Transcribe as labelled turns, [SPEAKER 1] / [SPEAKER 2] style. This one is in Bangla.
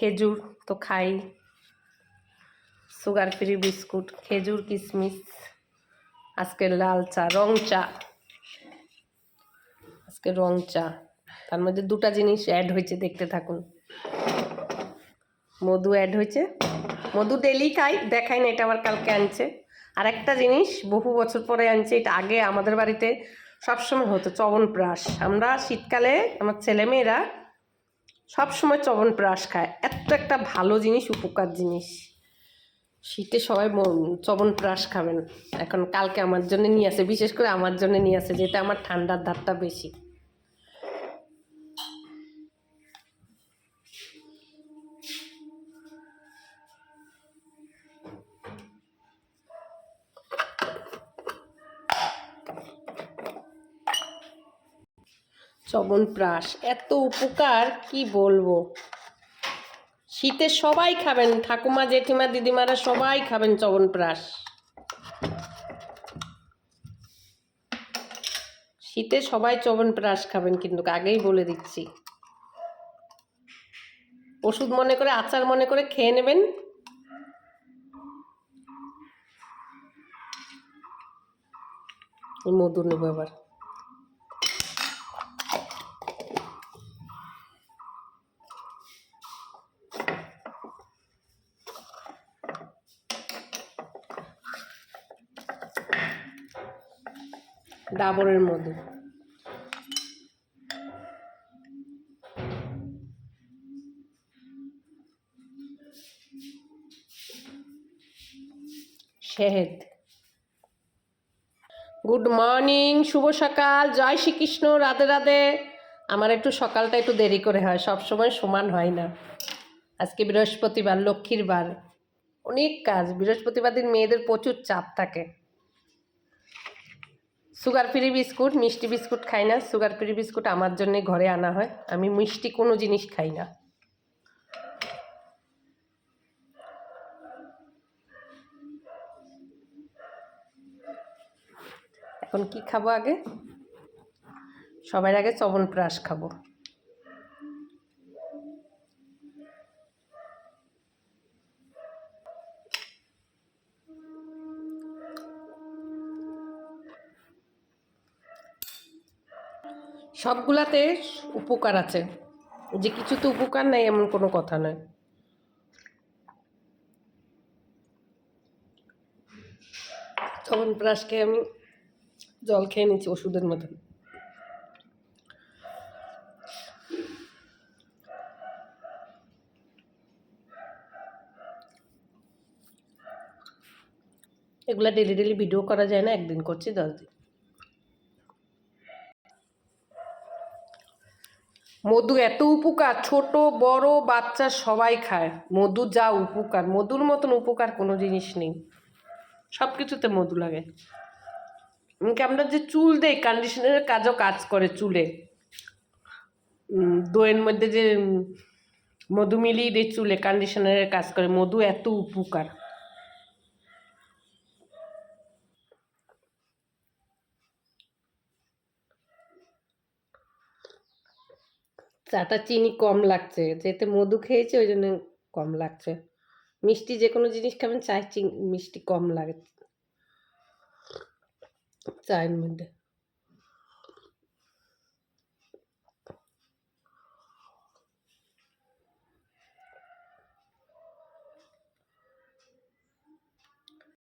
[SPEAKER 1] খেজুর তো খাই, সুগার ফ্রি বিস্কুট, খেজুর, কিশমিশ, আজকে লাল চা, রং চা, আজকে রং চা। তার মধ্যে দুটা জিনিস অ্যাড হয়েছে, দেখতে থাকুন। মধু অ্যাড হয়েছে, মধু ডেলি খাই, দেখাই না, এটা আবার কালকে আনছে। আর একটা জিনিস বহু বছর পরে আনছে, এটা আগে আমাদের বাড়িতে সবসময় হতো, চ্যবনপ্রাশ। আমরা শীতকালে আমার ছেলেমেয়েরা সবসময় চ্যবনপ্রাশ খায়। এত একটা ভালো জিনিস, উপকার জিনিস। শীতে সবাই চ্যবনপ্রাশ খাবেন। এখন কালকে আমার জন্য নিয়ে আসে, বিশেষ করে আমার জন্য নিয়ে আসে, যেটা আমার ঠান্ডার ধারটা বেশি। চ্যবনপ্রাশ এত উপকার কি বলবো। শীতে সবাই খাবেন, ঠাকুমা, জেঠিমা, দিদিমারা সবাই খাবেন চ্যবনপ্রাশ। শীতে সবাই চ্যবনপ্রাশ খাবেন, কিন্তু আগেই বলে দিচ্ছি। ওষুধ মনে করে, আচার মনে করে খেয়ে নেবেন। মধু নেব এবার। ডাবরের মধু। শহদ। গুড মর্নিং, শুভ সকাল, জয় শ্রীকৃষ্ণ, রাধে রাধে। আমার একটু সকালটা একটু দেরি করে হয়, সব সময় সমান হয় না। আজকে বৃহস্পতিবার, লক্ষ্মীর বার, অনেক কাজ। বৃহস্পতিবার দিন মেয়েদের প্রচুর চাপ থাকে। সুগার ফ্রি বিস্কুট, মিষ্টি বিস্কুট খাই না। সুগার ফ্রি বিস্কুট আমার জন্যে ঘরে আনা হয়, আমি মিষ্টি কোনো জিনিস খাই না। এখন কি খাবো আগে? সবার আগে চ্যবনপ্রাশ খাবো। সবগুলাতে উপকার আছে, যে কিছুতে উপকার নাই এমন কোনো কথা নয়। চ্যবনপ্রাশ খেয়ে আমি জল খেয়ে নিচ্ছি ওষুধের মতন। এগুলা ডেলি ডেলি ভিডিও করা যায় না, একদিন করছি, 10 দিন। মধু এত উপকার, ছোট বড় বাচ্চা সবাই খায়। মধু যা উপকার, মধুর মতন উপকার কোনো জিনিস নেই। সব কিছুতে মধু লাগে। এমনকি আমরা যে চুল দেই, কন্ডিশনারের কাজও কাজ করে চুলে। দইয়ের মধ্যে যে মধু মিলিয়ে দেয় চুলে, কন্ডিশনারের কাজ করে। মধু এত উপকার। চাটা চিনি কম লাগছে, যেতে মধু খেয়েছে ওই জন্য কম লাগছে। মিষ্টি যে কোনো জিনিস খাবেন, চায় মিষ্টি কম লাগে চায়ের মধ্যে।